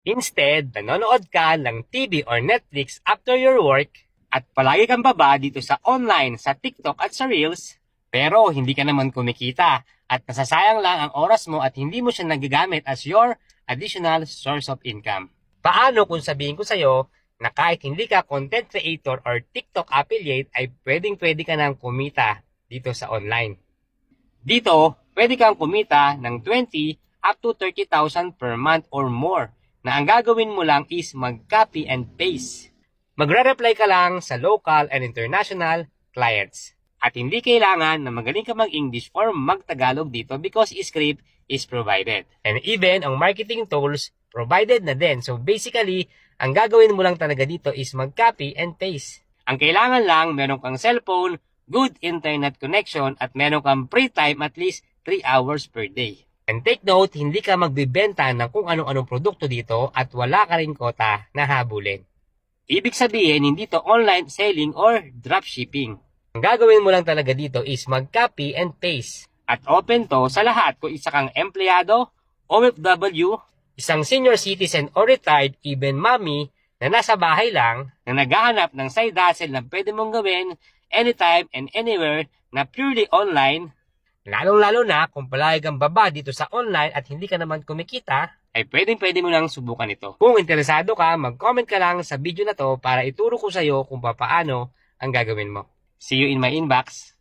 Instead, nanonood ka ng TV or Netflix after your work at palagi kang baba dito sa online, sa TikTok at sa Reels, pero hindi ka naman kumikita at nasasayang lang ang oras mo at hindi mo siya nagagamit as your additional source of income. Paano kung sabihin ko sa'yo na kahit hindi ka content creator or TikTok affiliate ay pwedeng-pwede ka nang kumita dito sa online? Dito, pwede kang kumita ng 20 up to 30,000 per month or more na ang gagawin mo lang is mag-copy and paste. Magre-reply ka lang sa local and international clients. At hindi kailangan na magaling ka mag-English or mag-Tagalog dito because script is provided. And even ang marketing tools provided na din. So basically, ang gagawin mo lang talaga dito is mag-copy and paste. Ang kailangan lang, meron kang cellphone, good internet connection, at meron kang free time at least 3 hours per day. And take note, hindi ka magbibenta ng kung anong-anong produkto dito at wala ka rin kota na habulin. Ibig sabihin, hindi to online selling or dropshipping. Ang gagawin mo lang talaga dito is mag-copy and paste. At open to sa lahat kung isa kang empleyado, OFW, isang senior citizen or retired, even mommy, na nasa bahay lang, na naghahanap ng side hustle na pwede mong gawin anytime and anywhere na purely online. Lalong-lalo na kung palagi kang baba dito sa online at hindi ka naman kumikita, ay pwedeng-pwede mo lang subukan ito. Kung interesado ka, mag-comment ka lang sa video na to para ituro ko sa iyo kung paano ang gagawin mo. See you in my inbox.